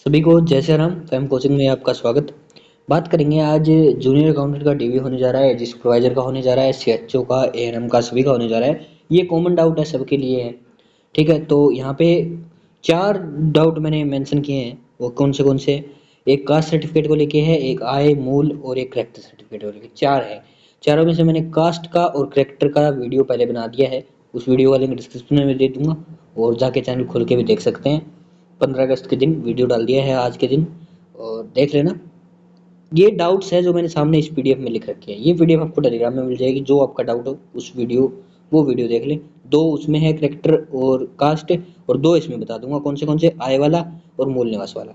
सभी को जय श्री राम। फैम कोचिंग में आपका स्वागत। बात करेंगे आज जूनियर अकाउंटेंट का डीवी होने जा रहा है, जिस सुपरवाइजर का होने जा रहा है, सीएचओ का, एएनएम का, सभी का होने जा रहा है। ये कॉमन डाउट है, सबके लिए है। ठीक है, तो यहाँ पे चार डाउट मैंने मेंशन किए हैं। वो कौन से? एक कास्ट सर्टिफिकेट को लेके है, एक आय मूल और एक करेक्टर सर्टिफिकेट को लेके। चार है। चारों में से मैंने कास्ट का और करेक्टर का वीडियो पहले बना दिया है। उस वीडियो का लिंक डिस्क्रिप्शन में दे दूंगा और जाके चैनल खोल के भी देख सकते हैं। 15 अगस्त के दिन वीडियो डाल दिया है, आज के दिन, और देख लेना। ये डाउट्स है जो मैंने सामने इस पीडीएफ में लिख रखे हैं। ये पीडीएफ आपको टेलीग्राम में मिल जाएगी। जो आपका डाउट हो उस वीडियो वो वीडियो देख लें। दो उसमें है करेक्टर और कास्ट, और दो इसमें बता दूंगा कौन से आय वाला और मूल निवास वाला।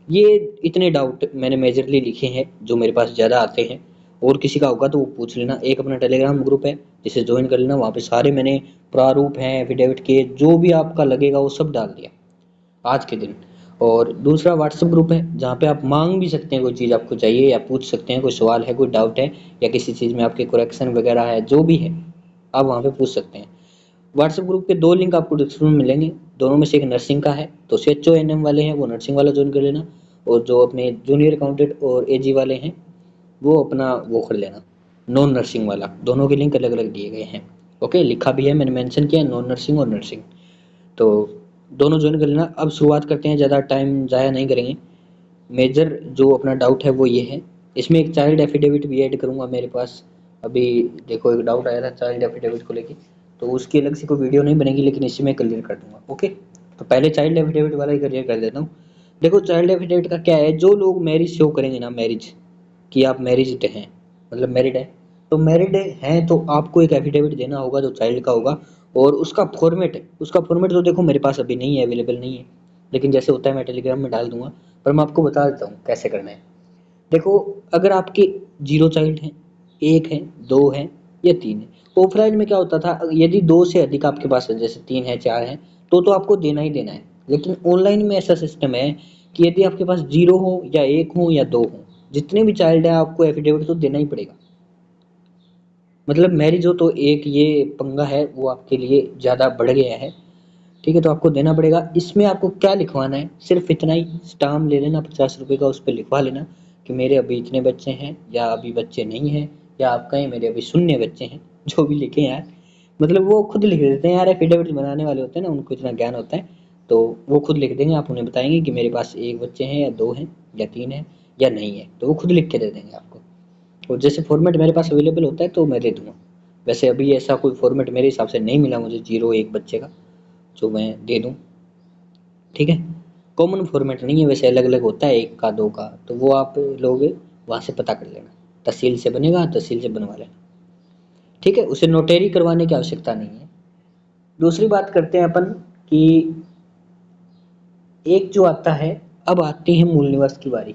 ये इतने डाउट मैंने मेजरली लिखे हैं जो मेरे पास ज़्यादा आते हैं। और किसी का होगा तो वो पूछ लेना। एक अपना टेलीग्राम ग्रुप है जिसे ज्वाइन कर लेना। वहाँ पे सारे मैंने प्रारूप हैं एफिडेविट के, जो भी आपका लगेगा वो सब डाल दिया आज के दिन। और दूसरा व्हाट्सएप ग्रुप है जहाँ पे आप मांग भी सकते हैं, कोई चीज़ आपको चाहिए या पूछ सकते हैं, कोई सवाल है, कोई डाउट है, या किसी चीज़ में आपके करेक्शन वगैरह है, जो भी है आप वहाँ पे पूछ सकते हैं। व्हाट्सएप ग्रुप के दो लिंक आपको डिस्क्रिप्शन में मिलेंगे। दोनों में से एक नर्सिंग का है, तो सीएचओ एनएम वाले हैं वो नर्सिंग वाला ज्वाइन कर लेना, और जो अपने जूनियर अकाउंटेंट और एजी वाले हैं वो अपना वो कर लेना, नॉन नर्सिंग वाला। दोनों के लिंक अलग अलग दिए गए हैं। ओके, लिखा भी है, मैंने मेंशन किया नॉन नर्सिंग और नर्सिंग। तो दोनों ज्वाइन कर लेना। अब शुरुआत करते हैं, ज़्यादा टाइम ज़ाया नहीं करेंगे। मेजर जो अपना डाउट है वो ये है। इसमें एक चाइल्ड एफिडेविट भी ऐड करूँगा मेरे पास। अभी देखो, एक डाउट आया था चाइल्ड एफिडेविट को लेके, तो उसकी अलग से कोई वीडियो नहीं बनेगी, लेकिन इसी में क्लियर कर दूंगा। ओके, तो पहले चाइल्ड एफिडेविट वाला ही क्लियर कर देता हूँ। देखो, चाइल्ड एफिडेविट का क्या है, जो लोग मैरिज शो करेंगे ना, मैरिज कि आप मैरिड हैं, मतलब मैरिड है, तो मैरिड हैं तो आपको एक एफिडेविट देना होगा जो चाइल्ड का होगा। और उसका फॉर्मेट तो देखो मेरे पास अभी नहीं है, अवेलेबल नहीं है, लेकिन जैसे होता है मैं टेलीग्राम में डाल दूंगा। पर मैं आपको बता देता हूँ कैसे करना है। देखो, अगर आपके 0 चाइल्ड हैं, एक है, दो है या तीन है। ऑफलाइन में क्या होता था, यदि दो से अधिक आपके पास है, जैसे तीन है, चार है, तो आपको देना ही देना है। लेकिन ऑनलाइन में ऐसा सिस्टम है कि यदि आपके पास 0 हो या एक हो या दो हो, जितने भी चाइल्ड है आपको एफिडेविट तो देना ही पड़ेगा। मतलब मैरिज हो तो एक ये पंगा है वो आपके लिए ज़्यादा बढ़ गया है। ठीक है, तो आपको देना पड़ेगा। इसमें आपको क्या लिखवाना है, सिर्फ इतना ही स्टाम्प ले लेना 50 रुपये का, उस पर लिखवा लेना कि मेरे अभी इतने बच्चे हैं, या अभी बच्चे नहीं हैं, या आप कहें मेरे अभी शून्य बच्चे हैं। जो भी लिखे यार, मतलब वो खुद लिख देते हैं यार, एफिडेविट बनाने वाले होते हैं ना, उनको इतना ज्ञान होता है। तो वो खुद लिख देंगे, आप उन्हें बताएंगे कि मेरे पास एक बच्चे हैं या दो हैं या तीन हैं या नहीं है, तो वो खुद लिख के दे देंगे आपको। और जैसे फॉर्मेट मेरे पास अवेलेबल होता है तो मैं दे दूंगा। वैसे अभी ऐसा कोई फॉर्मेट मेरे हिसाब से नहीं मिला मुझे 0 1 बच्चे का जो मैं दे दूं। ठीक है, कॉमन फॉर्मेट नहीं है, वैसे अलग अलग होता है, एक का दो का, तो वो आप लोग वहाँ से पता कर लेना। तहसील से बनेगा, तहसील से बनवा लेना। ठीक है, उसे नोटेरी करवाने की आवश्यकता नहीं है। दूसरी बात करते हैं अपन कि एक जो आता है, अब आती है मूल निवास की बारी,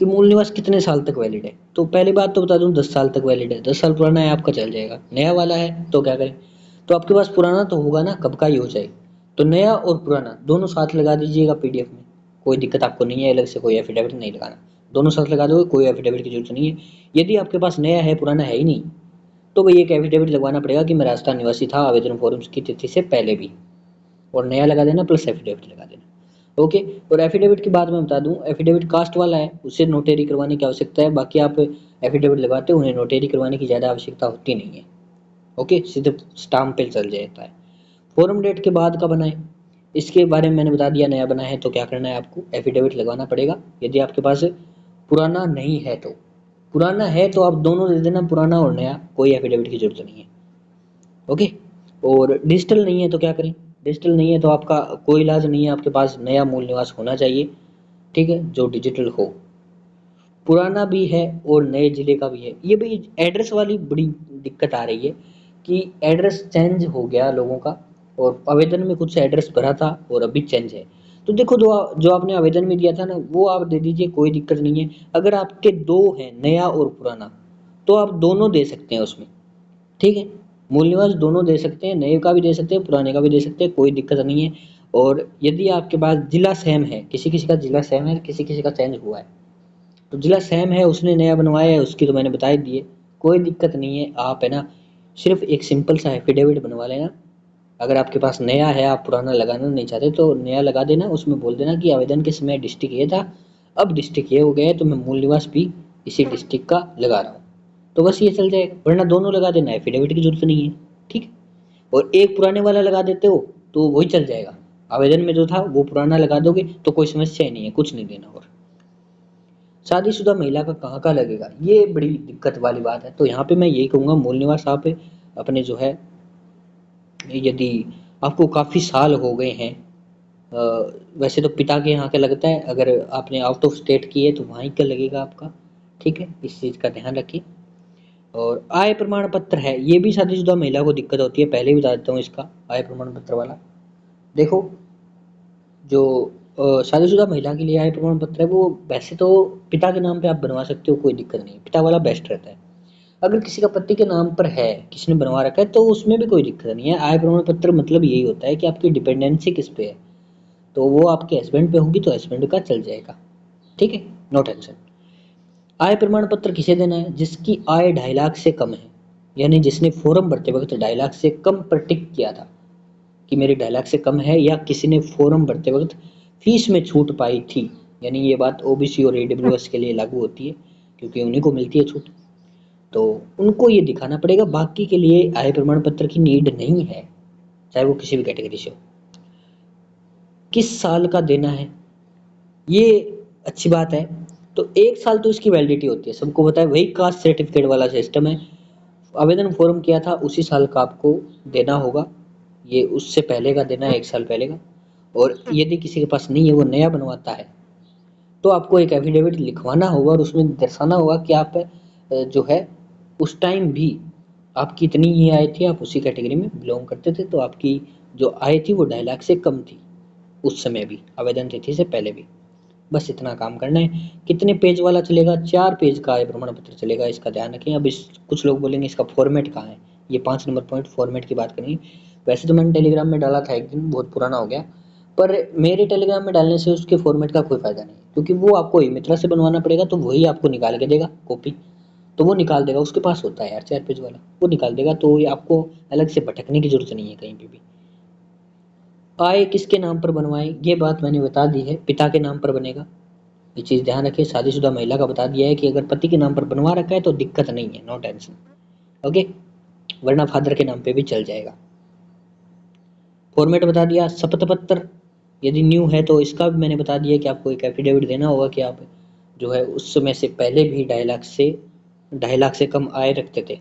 कि मूल निवास कितने साल तक वैलिड है। तो पहली बात तो बता दूं, 10 साल तक वैलिड है। 10 साल पुराना है आपका चल जाएगा। नया वाला है तो क्या करें, तो आपके पास पुराना तो होगा ना, कब का ही हो जाए। तो नया और पुराना दोनों साथ लगा दीजिएगा पीडीएफ में। कोई दिक्कत आपको नहीं है, अलग से कोई एफिडेविट नहीं लगाना। दोनों साथ लगा दोगे, कोई एफिडेविट की जरूरत नहीं है। यदि आपके पास नया है, पुराना है ही नहीं, तो भाई एक एफिडेविट लगवाना पड़ेगा कि मैं राजस्थान निवासी था आवेदन फॉर्म की तिथि से पहले भी, और नया लगा देना प्लस एफिडेविट लगा देना। ओके, और एफिडेविट की बात मैं बता दूं, एफिडेविट कास्ट वाला है, उसे नोटेरी करवाने की आवश्यकता है। बाकी आप एफिडेविट लगाते हो, उन्हें नोटेरी करवाने की ज़्यादा आवश्यकता होती नहीं है। ओके, सिर्फ स्टाम्प पे चल जाता है। फॉर्म डेट के बाद का बनाए, इसके बारे में मैंने बता दिया। नया बना है तो क्या करना है, आपको एफिडेविट लगवाना पड़ेगा। यदि आपके पास पुराना नहीं है तो, पुराना है तो आप दोनों दे देना, पुराना और नया, कोई एफिडेविट की जरूरत नहीं है। ओके, और डिजिटल नहीं है तो क्या करें, डिजिटल नहीं है तो आपका कोई इलाज नहीं है, आपके पास नया मूल निवास होना चाहिए। ठीक है, जो डिजिटल हो, पुराना भी है और नए जिले का भी है। ये भाई एड्रेस वाली बड़ी दिक्कत आ रही है कि एड्रेस चेंज हो गया लोगों का, और आवेदन में कुछ एड्रेस भरा था और अभी चेंज है। तो देखो, जो आपने आवेदन में दिया था ना वो आप दे दीजिए, कोई दिक्कत नहीं है। अगर आपके दो हैं, नया और पुराना, तो आप दोनों दे सकते हैं उसमें। ठीक है, मूल निवास दोनों दे सकते हैं, नए का भी दे सकते हैं, पुराने का भी दे सकते हैं, कोई दिक्कत नहीं है। और यदि आपके पास जिला सेम है, किसी किसी का जिला सेम है, किसी किसी का चेंज हुआ है, तो जिला सेम है, उसने नया बनवाया है, उसकी तो मैंने बता ही दी है, कोई दिक्कत नहीं है। आप है ना, सिर्फ एक सिंपल सा एफिडेविट बनवा लेना, अगर आपके पास नया है, आप पुराना लगाना नहीं चाहते तो नया लगा देना, उसमें बोल देना कि आवेदन के समय डिस्ट्रिक्ट ये था, अब डिस्ट्रिक्ट ये हो गया है तो मैं मूल निवास भी इसी डिस्ट्रिक्ट का लगा रहा हूँ। तो बस ये चल जाएगा, वरना दोनों लगा देना, एफिडेविट की जरूरत नहीं है। ठीक है, और एक पुराने वाला लगा देते हो तो वही चल जाएगा, आवेदन में जो था वो पुराना लगा दोगे तो कोई समस्या ही नहीं है, कुछ नहीं देना। और शादीशुदा महिला का कहाँ का लगेगा, ये बड़ी दिक्कत वाली बात है। तो यहाँ पे मैं यही कहूँगा, मूल निवास आप अपने जो है, यदि आपको काफ़ी साल हो गए हैं, वैसे तो पिता के यहाँ का लगता है, अगर आपने आउट ऑफ स्टेट की है तो वहीं का लगेगा आपका। ठीक है, इस चीज़ का ध्यान रखिए। और आय प्रमाण पत्र है, ये भी शादीशुदा महिला को दिक्कत होती है, पहले ही बता देता हूँ इसका। आय प्रमाण पत्र वाला देखो, जो शादीशुदा महिला के लिए आय प्रमाण पत्र है वो वैसे तो पिता के नाम पे आप बनवा सकते हो, कोई दिक्कत नहीं, पिता वाला बेस्ट रहता है। अगर किसी का पति के नाम पर है, किसी ने बनवा रखा है, तो उसमें भी कोई दिक्कत नहीं है। आय प्रमाण पत्र मतलब यही होता है कि आपकी डिपेंडेंसी किस पे है, तो वो आपके हस्बैंड पे होगी तो हस्बैंड का चल जाएगा। ठीक है, नो टेंशन। आय प्रमाण पत्र किसे देना है, जिसकी आय 2.5 लाख से कम है, यानी जिसने फॉर्म भरते वक्त 2.5 लाख से कम पर टिक किया था कि मेरी 2.5 लाख से कम है, या किसी ने फॉर्म भरते वक्त फीस में छूट पाई थी, यानी ये बात ओबीसी और ईडब्ल्यूएस के लिए लागू होती है क्योंकि उन्हीं को मिलती है छूट, तो उनको ये दिखाना पड़ेगा। बाकी के लिए आय प्रमाण पत्र की नीड नहीं है, चाहे वो किसी भी कैटेगरी से हो। किस साल का देना है, ये अच्छी बात है। तो 1 साल तो इसकी वैलिडिटी होती है, सबको पता है, वही कास्ट सर्टिफिकेट वाला सिस्टम है। आवेदन फॉर्म किया था उसी साल का आपको देना होगा, ये उससे पहले का देना है, 1 साल पहले का। और यदि किसी के पास नहीं है, वो नया बनवाता है, तो आपको एक एफिडेविट लिखवाना होगा और उसमें दर्शाना होगा कि आप जो है उस टाइम भी आपकी इतनी ही आय थी, आप उसी कैटेगरी में बिलोंग करते थे, तो आपकी जो आय थी वो 2.5 लाख से कम थी उस समय भी, आवेदन तिथि से पहले भी। बस इतना काम करना है। कितने पेज वाला चलेगा, 4 पेज का आय प्रमाण पत्र चलेगा, इसका ध्यान रखें। अब इस कुछ लोग बोलेंगे इसका फॉर्मेट कहाँ है, ये 5 नंबर पॉइंट फॉर्मेट की बात करेंगे। वैसे तो मैंने टेलीग्राम में डाला था एक दिन, बहुत पुराना हो गया, पर मेरे टेलीग्राम में डालने से उसके फॉर्मेट का कोई फायदा नहीं, क्योंकि वो आपको ई मित्रा से बनवाना पड़ेगा, तो वही आपको निकाल के देगा कॉपी, तो वो निकाल देगा, उसके पास होता है यार 4 पेज वाला, वो निकाल देगा, तो ये आपको अलग से भटकने की जरूरत नहीं है कहीं पे भी। आय किसके नाम पर बनवाएं, ये बात मैंने बता दी है, पिता के नाम पर बनेगा, ये चीज़ ध्यान रखिए। शादीशुदा महिला का बता दिया है कि अगर पति के नाम पर बनवा रखा है तो दिक्कत नहीं है, नो टेंशन। ओके, वरना फादर के नाम पे भी चल जाएगा। फॉर्मेट बता दिया। शपथ पत्र यदि न्यू है तो इसका भी मैंने बता दिया कि आपको एक एफिडेविट देना होगा कि आप जो है उस समय से पहले भी 2.5 लाख से कम आय रखते थे।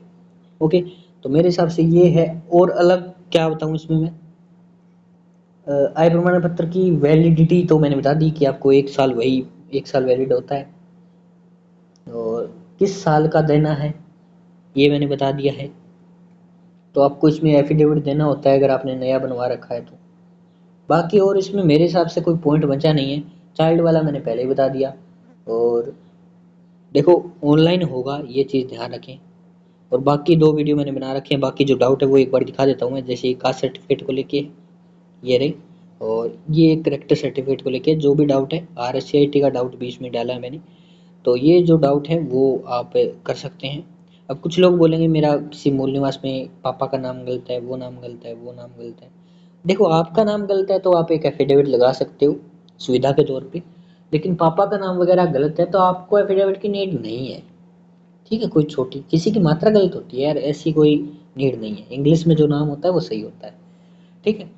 ओके, तो मेरे हिसाब से ये है। और अलग क्या बताऊं इसमें मैं, आय प्रमाण पत्र की वैलिडिटी तो मैंने बता दी कि आपको 1 साल, वही 1 साल वैलिड होता है। और किस साल का देना है ये मैंने बता दिया है। तो आपको इसमें एफिडेविट देना होता है अगर आपने नया बनवा रखा है तो। बाकी और इसमें मेरे हिसाब से कोई पॉइंट बचा नहीं है, चाइल्ड वाला मैंने पहले ही बता दिया। और देखो, ऑनलाइन होगा, ये चीज़ ध्यान रखें। और बाकी 2 वीडियो मैंने बना रखे हैं, बाकी जो डाउट है वो एक बार दिखा देता हूँ मैं। जैसे कास्ट सर्टिफिकेट को लेके ये रही, और ये करेक्टर सर्टिफिकेट को लेके जो भी डाउट है, RSCIT का डाउट भी इसमें डाला है मैंने, तो ये जो डाउट है वो आप कर सकते हैं। अब कुछ लोग बोलेंगे मेरा किसी मूल निवास में पापा का नाम गलत है, वो नाम गलत है, वो नाम गलत है। देखो, आपका नाम गलत है तो आप एक एफिडेविट लगा सकते हो सुविधा के तौर पे, लेकिन पापा का नाम वगैरह गलत है तो आपको एफिडेविट की नीड नहीं है। ठीक है, कोई छोटी किसी की मात्रा गलत होती है यार, ऐसी कोई नीड नहीं है, इंग्लिश में जो नाम होता है वो सही होता है। ठीक है,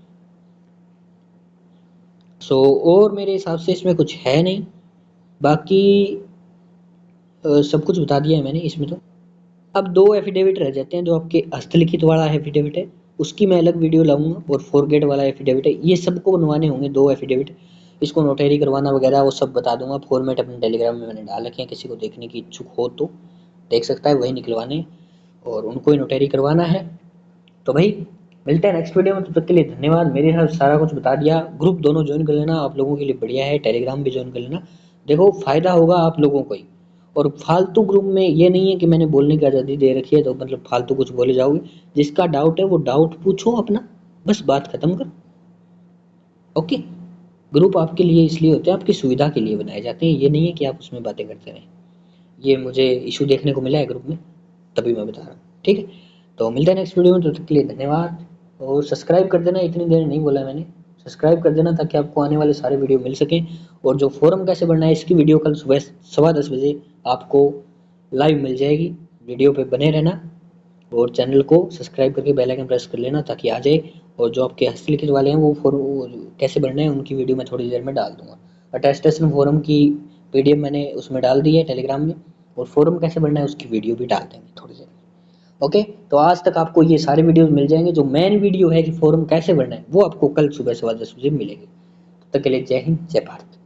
सो और मेरे हिसाब से इसमें कुछ है नहीं, बाकी सब कुछ बता दिया है मैंने इसमें तो। अब 2 एफिडेविट रह जाते हैं, जो आपके हस्तलिखित वाला एफिडेविट है उसकी मैं अलग वीडियो लाऊंगा, और फॉरगेट वाला एफिडेविट है, ये सबको बनवाने होंगे 2 एफिडेविट, इसको नोटरी करवाना वगैरह वो सब बता दूंगा। फॉर्मेट अपने टेलीग्राम में मैंने डाल रखे हैं, किसी को देखने की इच्छुक हो तो देख सकता है, वही निकलवाने और उनको ही नोटरी करवाना है। तो भाई मिलते हैं नेक्स्ट वीडियो में, तब तक के लिए धन्यवाद। मेरे साथ सारा कुछ बता दिया। ग्रुप दोनों ज्वाइन कर लेना, आप लोगों के लिए बढ़िया है, टेलीग्राम भी ज्वाइन कर लेना, देखो फायदा होगा आप लोगों को ही। और फालतू ग्रुप में ये नहीं है कि मैंने बोलने की आज़ादी दे रखी है तो मतलब फालतू कुछ बोले जाओगे, जिसका डाउट है वो डाउट पूछो अपना, बस बात खत्म कर। ओके, ग्रुप आपके लिए इसलिए होते हैं, आपकी सुविधा के लिए बनाए जाते हैं, ये नहीं है कि आप उसमें बातें करते रहें। ये मुझे इशू देखने को मिला है ग्रुप में, तभी मैं बता रहा हूँ। ठीक है, तो मिलते हैं नेक्स्ट वीडियो में, तब तक के लिए धन्यवाद। और सब्सक्राइब कर देना, इतनी देर नहीं बोला मैंने, सब्सक्राइब कर देना ताकि आपको आने वाले सारे वीडियो मिल सकें। और जो फोरम कैसे बढ़ना है इसकी वीडियो कल सुबह 10:15 बजे आपको लाइव मिल जाएगी, वीडियो पे बने रहना और चैनल को सब्सक्राइब करके बेल आइकन प्रेस कर लेना ताकि आ जाए। और जो आपके हस्तलिखित वाले हैं वो कैसे बढ़ना है उनकी वीडियो मैं थोड़ी देर में डाल दूंगा। अटेस्टेशन फोरम की पीडीएफ मैंने उसमें डाल दी है टेलीग्राम में, और फोरम कैसे बढ़ना है उसकी वीडियो भी डाल देंगे थोड़ी देर में। ओके, तो आज तक आपको ये सारे वीडियोस मिल जाएंगे। जो मेन वीडियो है कि फोरम कैसे बढ़ना है वो आपको कल सुबह 10:15 बजे मिलेगी। तब तक के लिए जय हिंद, जय भारत।